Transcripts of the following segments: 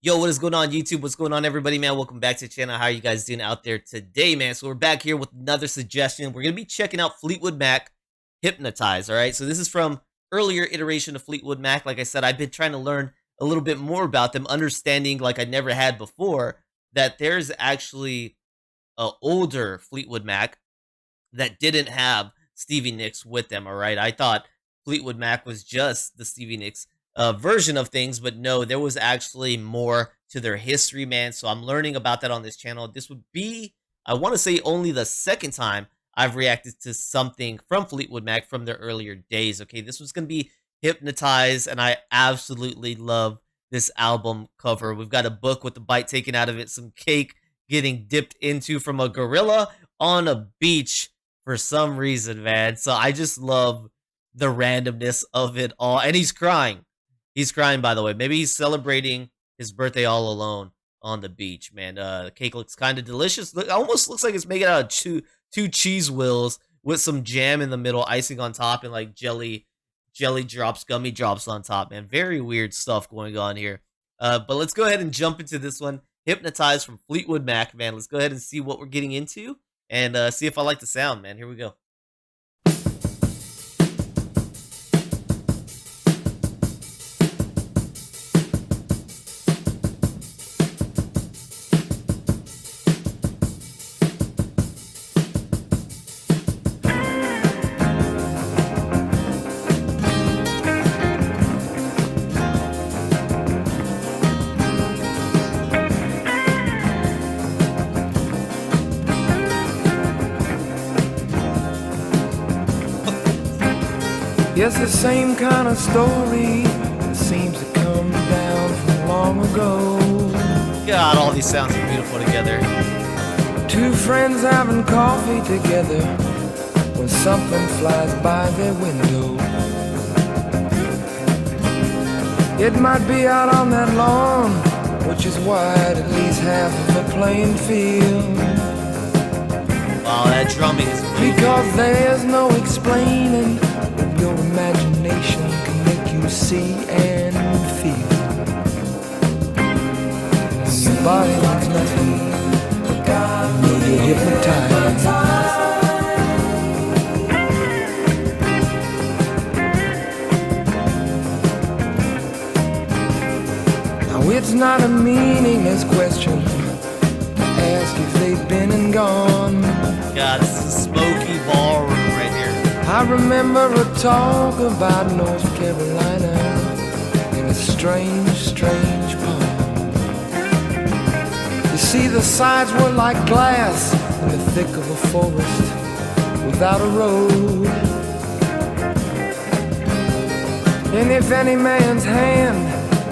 Yo, what is going on YouTube? What's going on everybody, man? Welcome back to the channel. How are you guys doing out there today, man? So we're back here with another suggestion. We're going to be checking out Fleetwood Mac Hypnotized, all right? So this is from earlier iteration of Fleetwood Mac. Like I said, I've been trying to learn a little bit more about them, understanding like I never had before that there's actually a older Fleetwood Mac that didn't have Stevie Nicks with them, all right? I thought Fleetwood Mac was just the Stevie Nicks version of things, but no, there was actually more to their history, man. So I'm learning about that on this channel. This would be, I want to say, only the second time I've reacted to something from Fleetwood Mac from their earlier days. Okay, this was going to be Hypnotized, and I absolutely love this album cover. We've got a book with the bite taken out of it, some cake getting dipped into from a gorilla on a beach for some reason, man. So I just love the randomness of it all. And he's crying. He's crying, by the way. Maybe he's celebrating his birthday all alone on the beach, man. The cake looks kind of delicious. It almost looks like it's made out of two cheese wheels with some jam in the middle, icing on top, and like jelly drops, gummy drops on top, man. Very weird stuff going on here. But let's go ahead and jump into this one. Hypnotized from Fleetwood Mac, man. Let's go ahead and see what we're getting into and see if I like the sound, man. Here we go. Yes, the same kind of story that seems to come down from long ago. God, all these sounds are beautiful together. Two friends having coffee together when something flies by their window. It might be out on that lawn, which is wide at least half of a playing field. Wow, that drumming is amazing. Because there's no explaining what your imagination can make you see and feel. When your body wants nothing, you know you're hypnotized. Now it's not a meaningless question to ask if they've been and gone. God, this is a smoky ballroom right here. I remember a talk about North Carolina in a strange, strange poem. You see, the sides were like glass in the thick of a forest without a road. And if any man's hand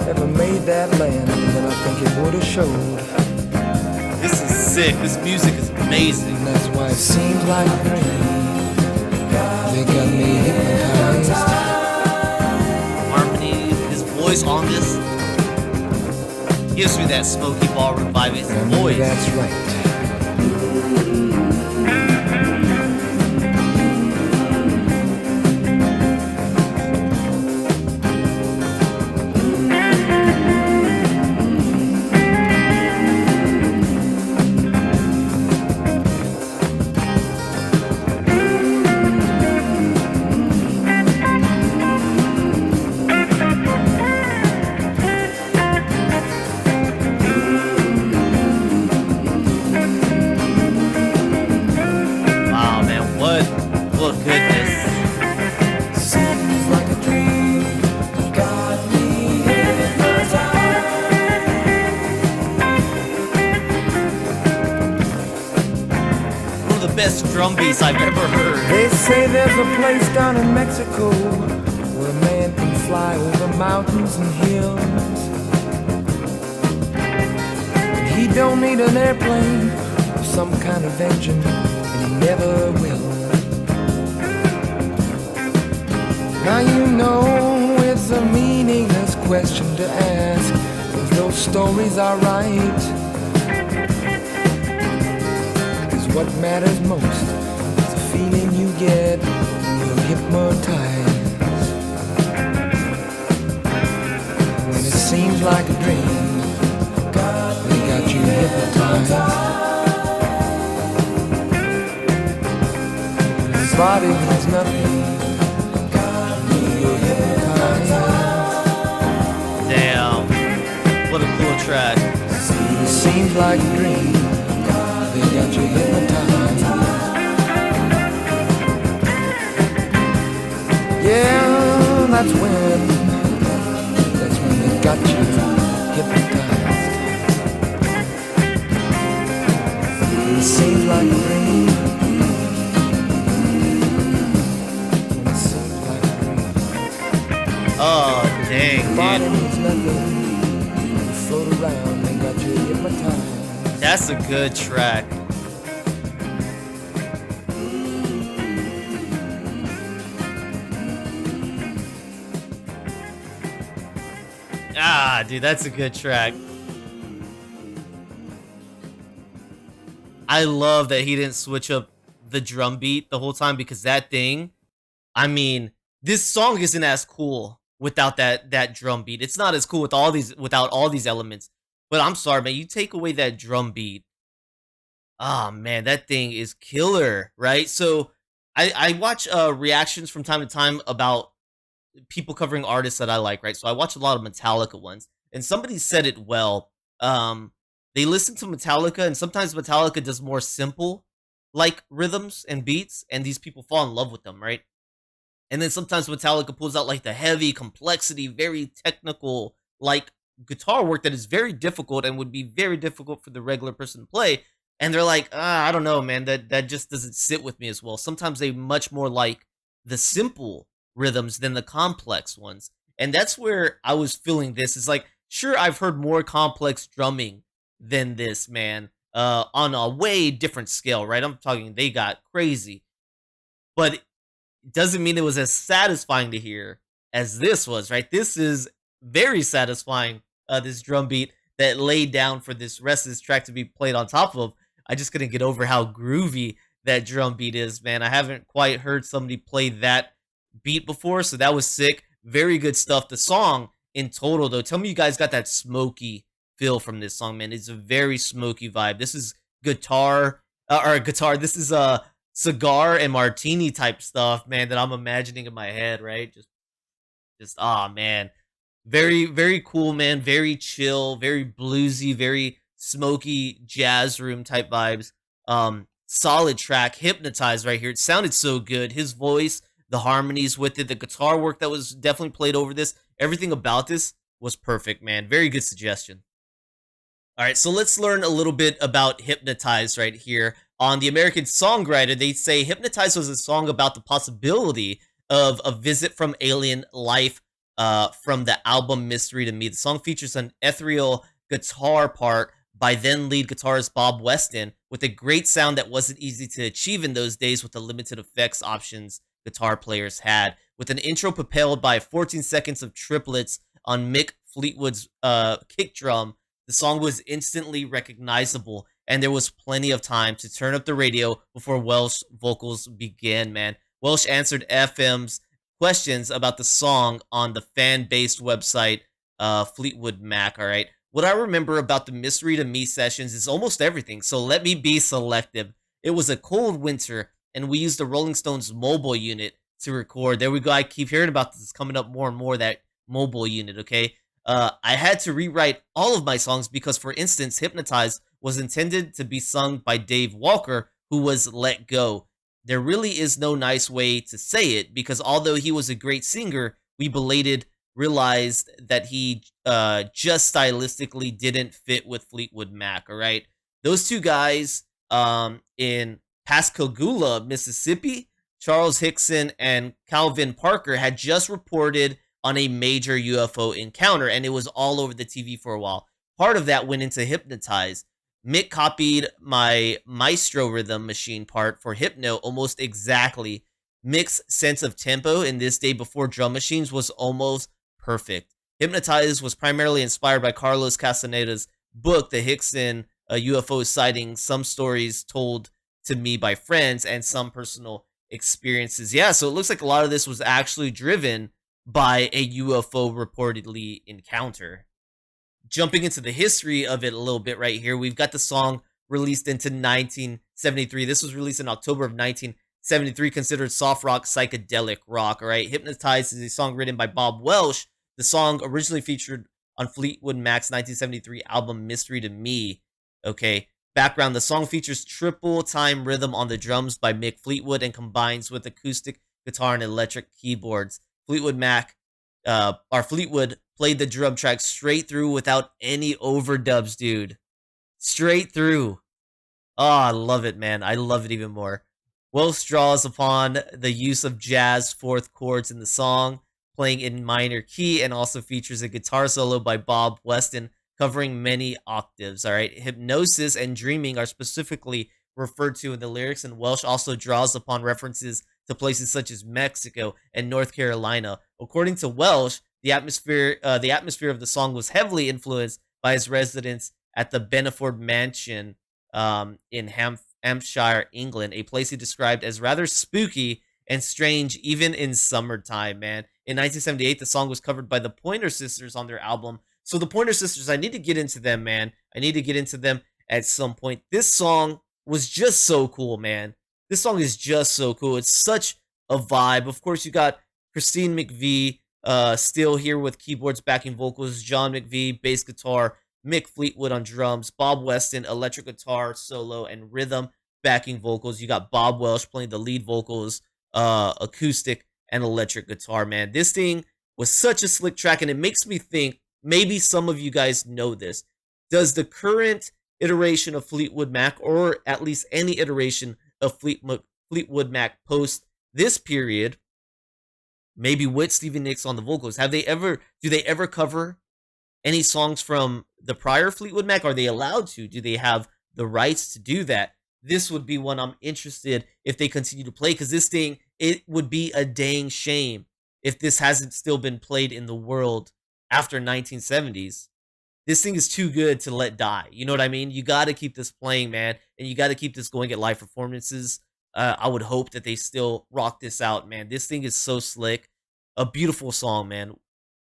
ever made that land, then I think it would have showed. This is sick. This music is amazing. And that's why it seems like a dream. They got me hypnotized. Harmony, his voice on this gives me that smoky ballroom vibe. His voice. That's right. What goodness. Seems like a dream. Got me hypnotized. One of the best drum beats I've ever heard. They say there's a place down in Mexico where a man can fly over mountains and hills. And he don't need an airplane or some kind of engine, and he never will. Now you know it's a meaningless question to ask if those stories are right. Because what matters most is the feeling you get when you're hypnotized. When it seems like a dream, body means nothing. You're hypnotized. Damn. What a cool track. It seems like a dream. They got you hypnotized. Yeah, that's when they got you hypnotized. It seems like a dream. It seems like a dream. Oh, dang, Body dude. means nothing. You float around, they got you hypnotized. That's a good track. Ah, dude, that's a good track. I love that he didn't switch up the drum beat the whole time, because that thing, I mean, this song isn't as cool without that drum beat. It's not as cool with without all these elements. But I'm sorry, man, you take away that drum beat. Ah, man, that thing is killer, right? So I watch reactions from time to time about people covering artists that I like, right? So I watch a lot of Metallica ones, and somebody said it well. They listen to Metallica, and sometimes Metallica does more simple like rhythms and beats, and these people fall in love with them, right? And then sometimes Metallica pulls out like the heavy complexity, very technical, like guitar work that is very difficult and would be very difficult for the regular person to play. And they're like, I don't know, man, that just doesn't sit with me as well. Sometimes they much more like the simple rhythms than the complex ones. And that's where I was feeling this. Is like, sure, I've heard more complex drumming than this, man, on a way different scale, right? I'm talking, they got crazy. But it doesn't mean it was as satisfying to hear as this was, right? This is very satisfying, this drum beat that laid down for this rest of this track to be played on top of. I just couldn't get over how groovy that drum beat is, man. I haven't quite heard somebody play that beat before, so that was sick. Very good stuff. The song in total, though, tell me you guys got that smoky feel from this song, man. It's a very smoky vibe. This is guitar. This is cigar and martini type stuff, man, that I'm imagining in my head, right? Ah, man. Very, very cool, man. Very chill, very bluesy, very smoky jazz room type vibes. Solid track, Hypnotized right here. It sounded so good. His voice, the harmonies with it, the guitar work that was definitely played over this. Everything about this was perfect, man. Very good suggestion. All right, so let's learn a little bit about Hypnotized right here. On the American Songwriter, they say Hypnotized was a song about the possibility of a visit from alien life, from the album Mystery to Me. The song features an ethereal guitar part by then lead guitarist Bob Weston, with a great sound that wasn't easy to achieve in those days with the limited effects options guitar players had. With an intro propelled by 14 seconds of triplets on Mick Fleetwood's kick drum, the song was instantly recognizable, and there was plenty of time to turn up the radio before Welsh vocals began, man. Welsh answered FM's questions about the song on the fan-based website Fleetwood Mac, all right? What I remember about the Mystery to Me sessions is almost everything, so let me be selective. It was a cold winter, and we used the Rolling Stones mobile unit to record. There we go. I keep hearing about this. It's coming up more and more, that mobile unit, okay? I had to rewrite all of my songs because, for instance, Hypnotized was intended to be sung by Dave Walker, who was let go. There really is no nice way to say it, because although he was a great singer, we realized that he just stylistically didn't fit with Fleetwood Mac, all right? Those two guys in Pascagoula, Mississippi, Charles Hickson and Calvin Parker, had just reported on a major UFO encounter, and it was all over the TV for a while. Part of that went into Hypnotized. Mick copied my Maestro rhythm machine part for Hypno almost exactly. Mick's sense of tempo in this day before drum machines was almost perfect. Hypnotized was primarily inspired by Carlos Castaneda's book, The Hickson UFO Sightings, some stories told to me by friends, and some personal experiences. Yeah, so it looks like a lot of this was actually driven by a UFO reportedly encounter. Jumping into the history of it a little bit right here, we've got the song released into 1973. This was released in October of 1973. 1973, considered soft rock, psychedelic rock. All right, Hypnotized is a song written by Bob Welsh. The song originally featured on Fleetwood Mac's 1973 album Mystery to Me. Okay, background: the song features triple time rhythm on the drums by Mick Fleetwood and combines with acoustic guitar and electric keyboards. Fleetwood played the drum track straight through without any overdubs, dude. Straight through. Oh, I love it, man. I love it even more. Welsh draws upon the use of jazz fourth chords in the song, playing in minor key, and also features a guitar solo by Bob Weston covering many octaves. All right. Hypnosis and dreaming are specifically referred to in the lyrics, and Welsh also draws upon references to places such as Mexico and North Carolina. According to Welsh, the atmosphere of the song was heavily influenced by his residence at the Benford Mansion in Hampshire, England, a place he described as rather spooky and strange even in summertime, man. In 1978, the song was covered by the Pointer Sisters on their album. So the Pointer Sisters, I need to get into them, man. I need to get into them at some point. This song was just so cool, man. This song is just so cool. It's such a vibe. Of course, you got Christine McVie still here with keyboards, backing vocals, John McVie, bass guitar, Mick Fleetwood on drums, Bob Weston, electric guitar, solo, and rhythm, backing vocals. You got Bob Welsh playing the lead vocals, acoustic, and electric guitar, man. This thing was such a slick track, and it makes me think, maybe some of you guys know this. Does the current iteration of Fleetwood Mac, or at least any iteration of Fleetwood Mac post this period, maybe with Stevie Nicks on the vocals, do they ever cover any songs from the prior Fleetwood Mac? Are they allowed to? Do they have the rights to do that? This would be one I'm interested if they continue to play, because this thing, it would be a dang shame if this hasn't still been played in the world after 1970s. This thing is too good to let die. You know what I mean? You got to keep this playing, man, and you got to keep this going at live performances. I would hope that they still rock this out, man. This thing is so slick. A beautiful song, man.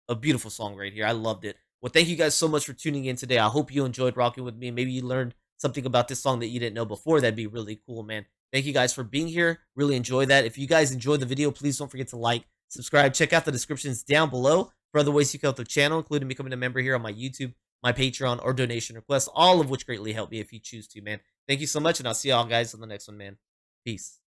A beautiful song right here. I loved it. Well, thank you guys so much for tuning in today. I hope you enjoyed rocking with me. Maybe you learned something about this song that you didn't know before. That'd be really cool, man. Thank you guys for being here. Really enjoy that. If you guys enjoyed the video, please don't forget to like, subscribe. Check out the descriptions down below for other ways you can help the channel, including becoming a member here on my YouTube, my Patreon, or donation requests, all of which greatly help me if you choose to, man. Thank you so much, and I'll see y'all guys on the next one, man. Peace.